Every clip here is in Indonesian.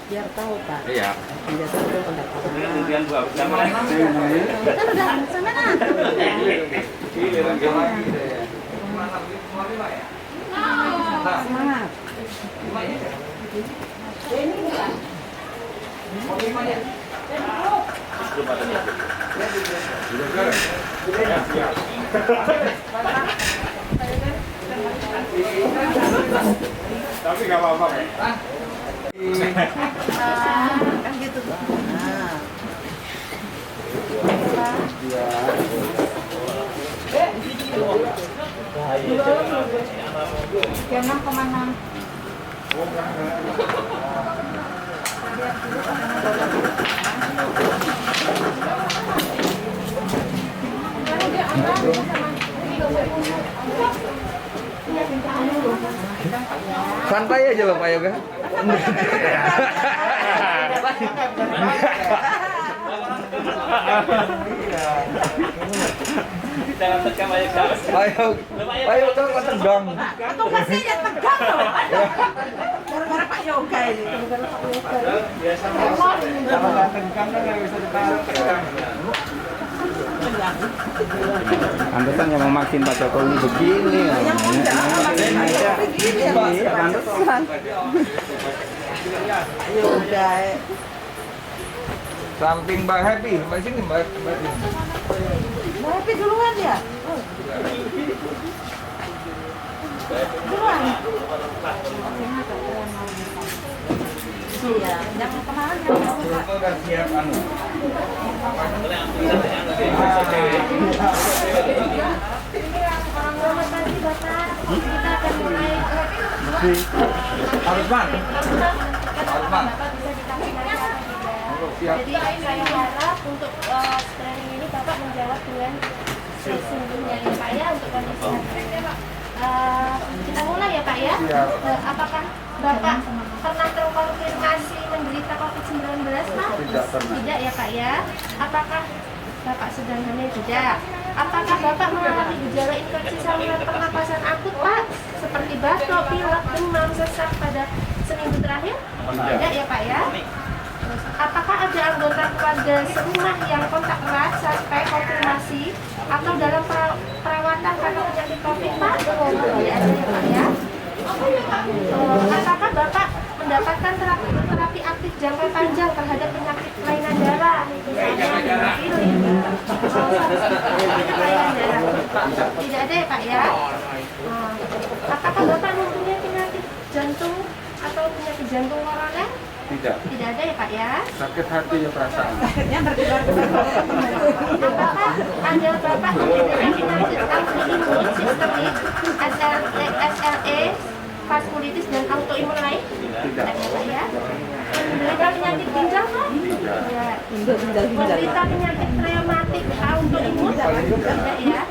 Biar tahu Pak. Iya. Biar tahu pendapat. Kemudian buat bersama. Kan udah sama nah. Semangat. Tapi nggak apa-apa. Kan gitu. Nah. Yang 6,6. Santai aja loh Pak Yoga. Jangan tekan Pak Yoga. Pak Yoga kok tegang. Petugasnya yang tegang loh. Gara-gara Pak Yoga ini. Gara-gara Pak Yoga. Biasa kalau nggak tegang kan nggak bisa ditarik. Pantesan yang memakin Pak Jokowi begini. Pantesan. Ya udah. Samping Mbak Happy, Mbak sini Mbak. Mau Happy duluan ya? Duluan. Iya, jangan kemarin ya. Udah siap anu. Selamat pagi Bapak. Kita akan mulai. Harus man. Bapak bisa ditampilkan. Jadi saya harap untuk training ini Bapak menjawab dengan sesungguhnya ya Pak ya untuk kondisi kita mulai ya Pak ya. Apakah Bapak pernah terkonfirmasi menderita COVID-19 Pak? Tidak pernah. Tidak ya Pak ya. Apakah Bapak sedang hamil? Tidak. Apakah Bapak mengalami gejala infeksi saluran pernapasan akut Pak? Seperti batuk, pilek, demam, sesak pada seminggu terakhir? Tidak ya Pak ya. Terus, apakah ada anggota keluarga serumah yang kontak erat sampai konfirmasi atau dalam perawatan karena penyakit COVID Pak? Tidak ada ya Pak ya. Apakah Bapak mendapatkan terapi aktif jangka panjang terhadap penyakit kelainan darah, misalnya hemofili, kelainan darah? Tidak ada ya Pak ya. Apakah Bapak mempunyai penyakit jantung atau penyakit jantung koroner? Tidak. Tidak ada ya Pak ya. Sakit hati ya perasaan. Sakitnya berdebar-debar. Apakah ada Bapak mempunyai penyakit autoimun sistemik, SLE, vaskulitis dan autoimun lain? Tidak. Tidak ya Pak ya. Menderita penyakit ginjal Pak? Tidak. Menderita penyakit reumatik autoimun? Tidak ya.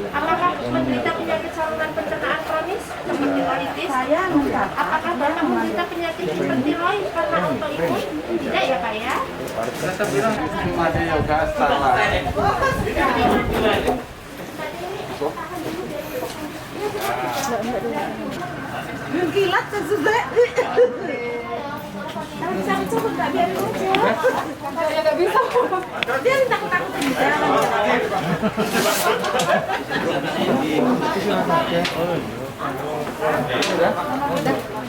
Apakah menderita penyakit saluran pencernaan kronis seperti colitis? Saya enggak. Apakah Bapak menderita penyakit hipertiroid karena autoimun? Tidak ya Pak ya. Saya bilang Mas Yoga salah. Belum kilat kan sudah. Saya coba nggak biarin aja. Nggak bisa. Dia takut-takutin di jalan.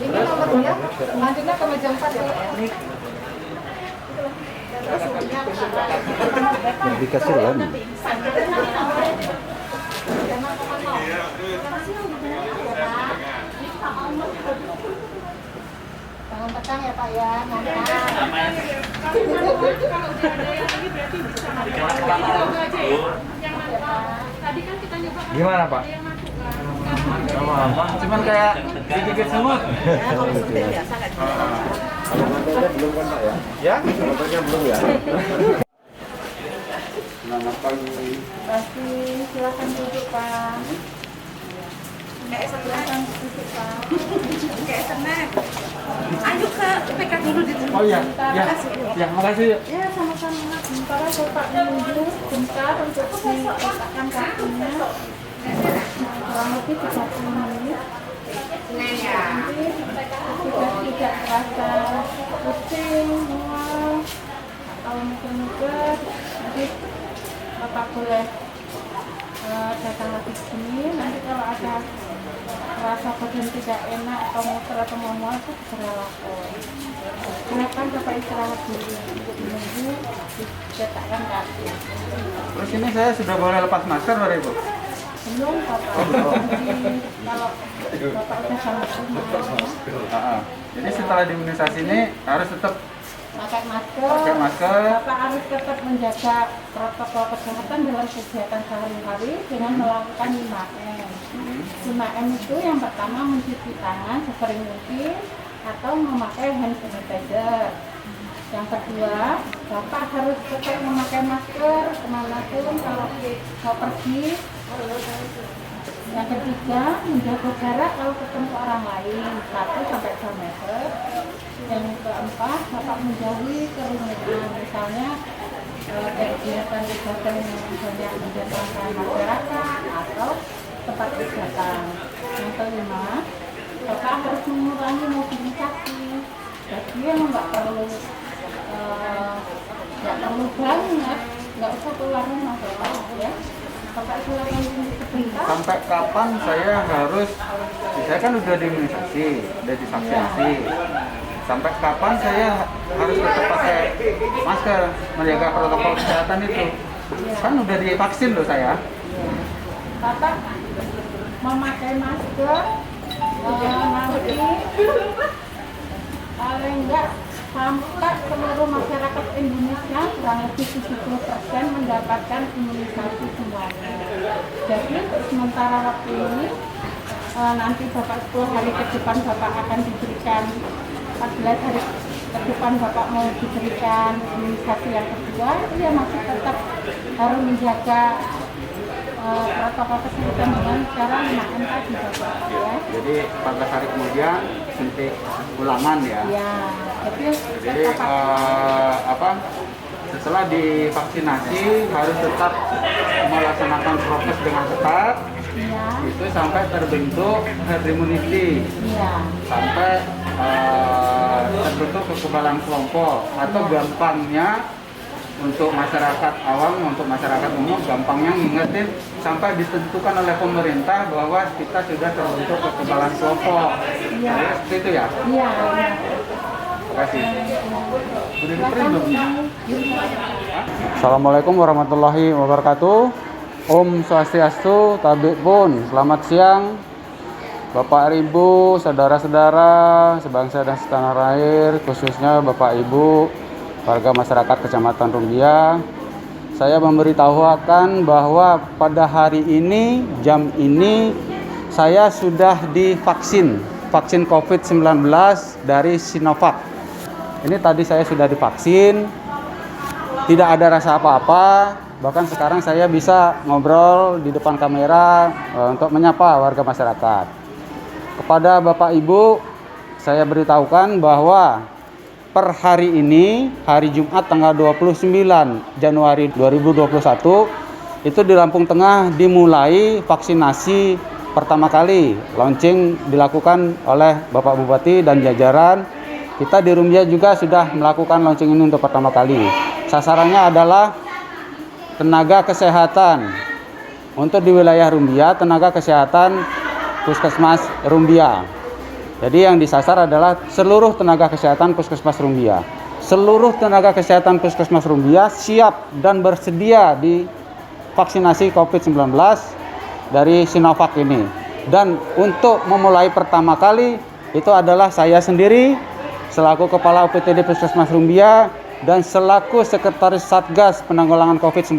Ini nomornya, lanjutnya ke meja 4 ya. Dikasih lem. Jangan tekan ya Pak ya, mantap. Gimana Pak? apa, cuman kayak digigit semut. Ya, kalau suntik biasa kan. Kalau mantelnya belum kan Pak ya? Ya? Mantelnya belum ya? Selamat pagi. Pasti silakan duduk Pak. Kayak senang. Silakan duduk Pak. Kayak senang. Ayo ke PK dulu di Oh iya, ya, ya, makasih. Ya sama-sama. Sementara Bapak menunggu bentar untuk diletakkan kakinya. Kurang lebih 30 menit. Nanti sudah tidak terasa pusing, mual, atau mungkin nanti Bapak boleh datang lagi ke sini. Nanti kalau ada rasa badan tidak enak atau muter atau mual itu segera lapor. Silakan Bapak istirahat dulu untuk menunggu diletakkan kaki. Terus ini saya sudah boleh lepas masker, Bapak Ibu? Belum Bapak. Jadi kalau Bapak udah sangat Jadi setelah imunisasi ini harus tetap pakai masker. pakai masker. Bapak harus tetap menjaga protokol kesehatan dalam kegiatan sehari-hari dengan melakukan 5M. 5M itu yang pertama mencuci tangan sesering mungkin atau memakai hand sanitizer. Yang kedua, Bapak harus tetap memakai masker kemanapun kalau mau pergi. Yang ketiga, menjaga jarak kalau ketemu orang lain 1-2 meter. Yang keempat, Bapak menjauhi kerumunan, misalnya kegiatan ibadah yang banyak mendatangkan masyarakat atau tempat wisata. Yang kelima, Bapak harus mengurangi mobilisasi. Jadi yang nggak perlu banget, nggak usah keluar rumah Bapak ya. Bapak silakan tunggu sebentar. Sampai kapan saya harus, saya kan udah diimunisasi, udah divaksinasi. Sampai kapan saya harus tetap pakai masker, menjaga protokol kesehatan itu? Kan udah divaksin loh saya. Bapak memakai masker nanti paling enggak sampai seluruh masyarakat Indonesia kurang lebih 70% mendapatkan imunisasi semuanya. Jadi untuk sementara waktu ini nanti Bapak 10 hari ke depan Bapak akan diberikan 14 hari ke depan Bapak mau diberikan imunisasi yang kedua, dia masih tetap harus menjaga protokol kesehatan dengan cara 5M tadi Bapak ya. Jadi 14 hari kemudian suntik ulangan ya. Ya, Jadi setelah divaksinasi harus tetap melaksanakan prokes dengan ketat. ya, Itu sampai terbentuk herd immunity, ya. sampai terbentuk kekebalan kelompok, atau gampangnya untuk masyarakat awam, untuk masyarakat umum, gampangnya ngingetin sampai ditentukan oleh pemerintah bahwa kita sudah terbentuk kekebalan kelompok. Iya. Jadi, seperti itu ya. Iya. Terima kasih. Udah di-print belum? Assalamualaikum warahmatullahi wabarakatuh. Om Swastiastu, Tabik Pun. Selamat siang Bapak Ibu, saudara-saudara sebangsa dan setanah air, khususnya Bapak Ibu warga masyarakat Kecamatan Rumbia. Saya memberitahukan bahwa pada hari ini, jam ini, saya sudah divaksin, vaksin COVID-19 dari Sinovac. Ini tadi saya sudah divaksin, tidak ada rasa apa-apa, bahkan sekarang saya bisa ngobrol di depan kamera untuk menyapa warga masyarakat. Kepada Bapak Ibu, saya beritahukan bahwa per hari ini, hari Jumat tanggal 29 Januari 2021, itu di Lampung Tengah dimulai vaksinasi pertama kali. Launching dilakukan oleh Bapak Bupati dan jajaran. Kita di Rumbia juga sudah melakukan launching ini untuk pertama kali. Sasarannya adalah tenaga kesehatan. Untuk di wilayah Rumbia, tenaga kesehatan Puskesmas Rumbia. Jadi yang disasar adalah seluruh tenaga kesehatan Puskesmas Rumbia. Seluruh tenaga kesehatan Puskesmas Rumbia siap dan bersedia di vaksinasi COVID-19 dari Sinovac ini. Dan untuk memulai pertama kali itu adalah saya sendiri selaku Kepala UPTD Puskesmas Rumbia dan selaku Sekretaris Satgas Penanggulangan COVID-19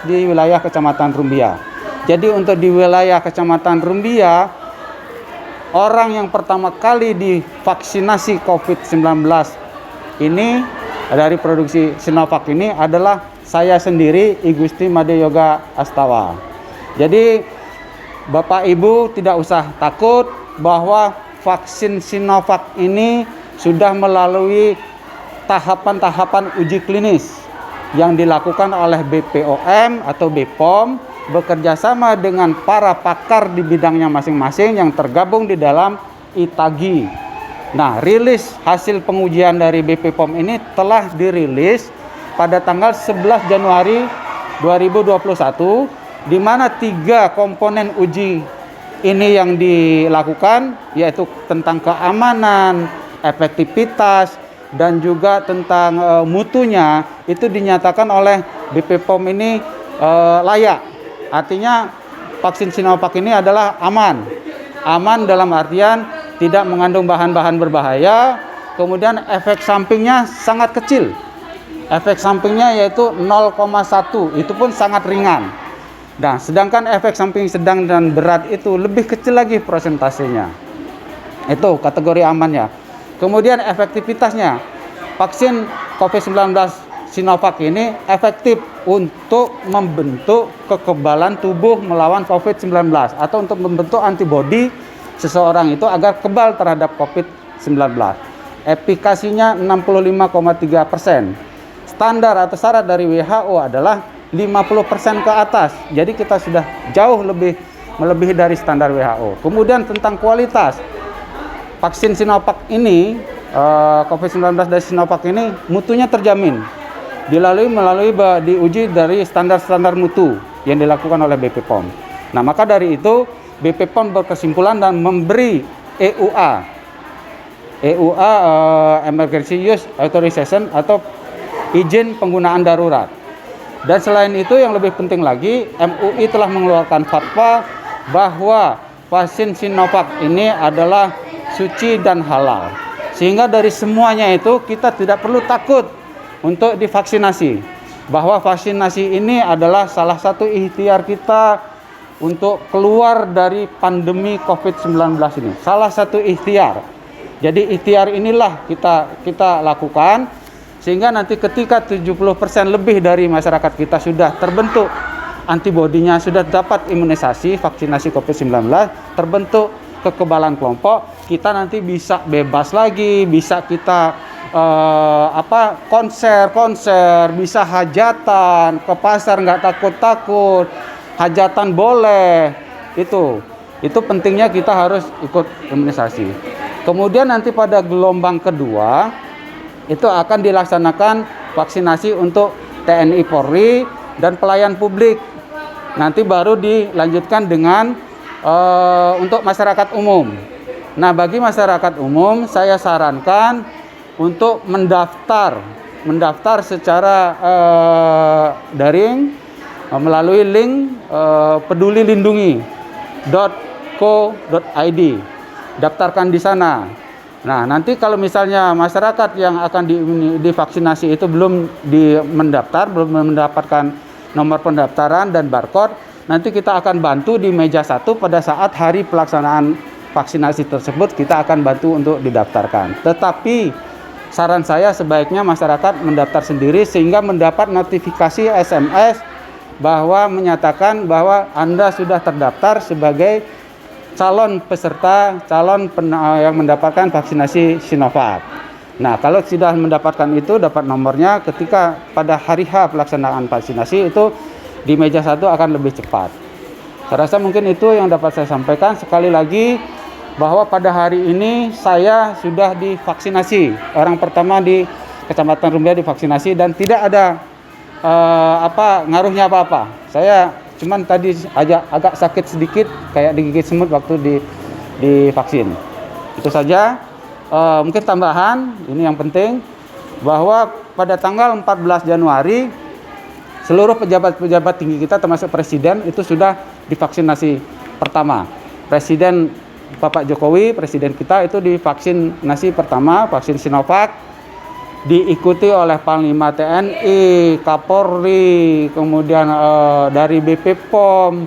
di wilayah Kecamatan Rumbia. Jadi untuk di wilayah Kecamatan Rumbia orang yang pertama kali divaksinasi COVID-19 ini dari produksi Sinovac ini adalah saya sendiri, I Gusti Made Yoga Astawa. Jadi Bapak Ibu tidak usah takut bahwa vaksin Sinovac ini sudah melalui tahapan-tahapan uji klinis yang dilakukan oleh BPOM atau BPOM bekerja sama dengan para pakar di bidangnya masing-masing yang tergabung di dalam ITAGI. Nah, rilis hasil pengujian dari BPOM ini telah dirilis pada tanggal 11 Januari 2021, di mana 3 komponen uji ini yang dilakukan, yaitu tentang keamanan, efektivitas, dan juga tentang mutunya, itu dinyatakan oleh BPOM ini layak. Artinya vaksin Sinovac ini adalah aman. Aman dalam artian tidak mengandung bahan-bahan berbahaya, kemudian efek sampingnya sangat kecil. Efek sampingnya yaitu 0,1, itu pun sangat ringan. Nah, sedangkan efek samping sedang dan berat itu lebih kecil lagi persentasenya. Itu kategori amannya. Kemudian efektivitasnya, vaksin COVID-19 Sinovac ini efektif untuk membentuk kekebalan tubuh melawan COVID-19 atau untuk membentuk antibodi seseorang itu agar kebal terhadap COVID-19. Efikasinya 65,3%. Standar atau syarat dari WHO adalah 50% ke atas. Jadi kita sudah jauh melebihi dari standar WHO. Kemudian tentang kualitas, vaksin Sinovac ini, COVID-19 dari Sinovac ini mutunya terjamin. Diuji dari standar-standar mutu yang dilakukan oleh BPOM. Nah, maka dari itu BPOM berkesimpulan dan memberi EUA, Emergency Use Authorization atau izin penggunaan darurat. Dan selain itu yang lebih penting lagi, MUI telah mengeluarkan fatwa bahwa vaksin Sinovac ini adalah suci dan halal. Sehingga dari semuanya itu kita tidak perlu takut untuk divaksinasi. Bahwa vaksinasi ini adalah salah satu ikhtiar kita untuk keluar dari pandemi COVID-19 ini. Salah satu ikhtiar. Jadi ikhtiar inilah kita lakukan sehingga nanti ketika 70% lebih dari masyarakat kita sudah terbentuk antibodinya, sudah dapat imunisasi vaksinasi COVID-19, terbentuk kekebalan kelompok, kita nanti bisa bebas lagi, bisa kita konser, bisa hajatan, ke pasar nggak takut-takut, hajatan boleh. Itu pentingnya kita harus ikut imunisasi. Kemudian nanti pada gelombang kedua itu akan dilaksanakan vaksinasi untuk TNI Polri dan pelayan publik. Nanti baru dilanjutkan dengan untuk masyarakat umum. Nah, bagi masyarakat umum saya sarankan untuk mendaftar secara daring melalui link pedulilindungi.co.id. Daftarkan di sana. Nah, nanti kalau misalnya masyarakat yang akan divaksinasi itu belum mendapatkan nomor pendaftaran dan barcode, nanti kita akan bantu di meja 1 pada saat hari pelaksanaan vaksinasi tersebut, kita akan bantu untuk didaftarkan. Tetapi saran saya sebaiknya masyarakat mendaftar sendiri sehingga mendapat notifikasi SMS bahwa menyatakan bahwa Anda sudah terdaftar sebagai calon peserta, yang mendapatkan vaksinasi Sinovac. Nah, kalau sudah mendapatkan itu, dapat nomornya, ketika pada hari H pelaksanaan vaksinasi itu di meja 1 akan lebih cepat. Saya rasa mungkin itu yang dapat saya sampaikan. Sekali lagi bahwa pada hari ini saya sudah divaksinasi. Orang pertama di Kecamatan Rumbia divaksinasi dan tidak ada ngaruhnya apa-apa. Saya cuman tadi agak sakit sedikit, kayak digigit semut waktu divaksin. Itu saja. Mungkin tambahan, ini yang penting, bahwa pada tanggal 14 Januari seluruh pejabat-pejabat tinggi kita termasuk Presiden itu sudah divaksinasi pertama. Presiden Bapak Jokowi, Presiden kita itu divaksinasi pertama, vaksin Sinovac, diikuti oleh Panglima TNI, Kapolri, kemudian dari BPOM,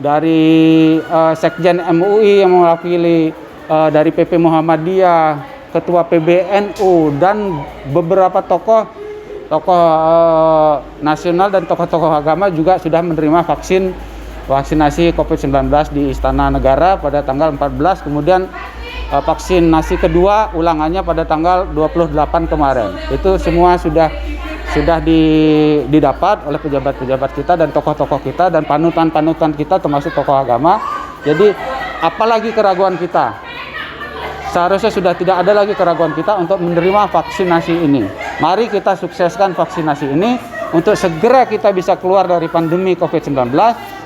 dari Sekjen MUI yang mewakili dari PP Muhammadiyah, Ketua PBNU, dan beberapa tokoh nasional dan tokoh-tokoh agama juga sudah menerima vaksinasi COVID-19 di Istana Negara pada tanggal 14, kemudian vaksinasi kedua ulangannya pada tanggal 28 kemarin. Itu semua sudah didapat oleh pejabat-pejabat kita dan tokoh-tokoh kita dan panutan-panutan kita termasuk tokoh agama. Jadi apalagi keraguan kita? Seharusnya sudah tidak ada lagi keraguan kita untuk menerima vaksinasi ini. Mari kita sukseskan vaksinasi ini untuk segera kita bisa keluar dari pandemi COVID-19,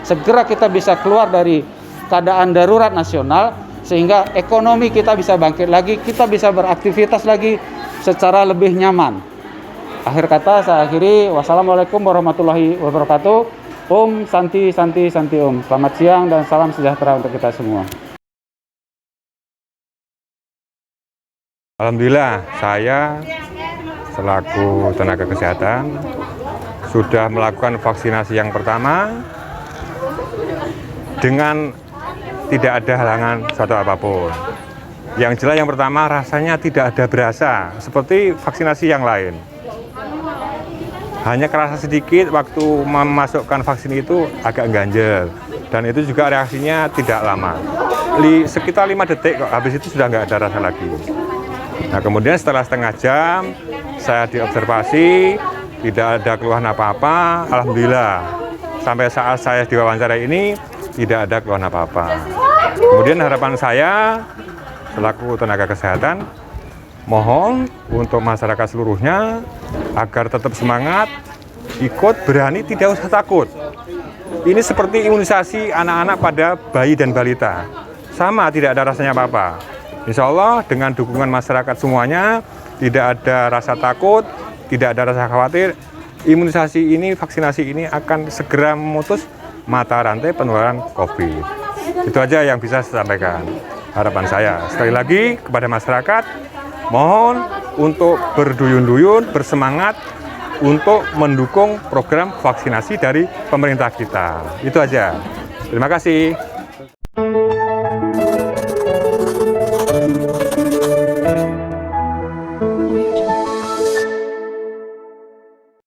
segera kita bisa keluar dari keadaan darurat nasional, sehingga ekonomi kita bisa bangkit lagi, kita bisa beraktivitas lagi secara lebih nyaman. Akhir kata saya akhiri, wassalamualaikum warahmatullahi wabarakatuh. Om Santi Santi Santi Om. Selamat siang dan salam sejahtera untuk kita semua. Alhamdulillah, saya selaku tenaga kesehatan sudah melakukan vaksinasi yang pertama dengan tidak ada halangan suatu apapun. Yang jelas yang pertama rasanya tidak ada berasa seperti vaksinasi yang lain. Hanya kerasa sedikit waktu memasukkan vaksin itu agak ganjel, dan itu juga reaksinya tidak lama. Sekitar 5 detik kok, habis itu sudah nggak ada rasa lagi. Nah, kemudian setelah setengah jam saya diobservasi, tidak ada keluhan apa-apa. Alhamdulillah, sampai saat saya diwawancara ini tidak ada keluhan apa-apa. Kemudian harapan saya selaku tenaga kesehatan, mohon untuk masyarakat seluruhnya agar tetap semangat, ikut, berani, tidak usah takut. Ini seperti imunisasi anak-anak pada bayi dan balita. Sama, tidak ada rasanya apa-apa. Insya Allah dengan dukungan masyarakat semuanya, tidak ada rasa takut, tidak ada rasa khawatir. Imunisasi ini, vaksinasi ini akan segera memutus mata rantai penularan COVID. Itu aja yang bisa saya sampaikan. Harapan saya sekali lagi kepada masyarakat, mohon untuk berduyun-duyun, bersemangat untuk mendukung program vaksinasi dari pemerintah kita. Itu aja. Terima kasih.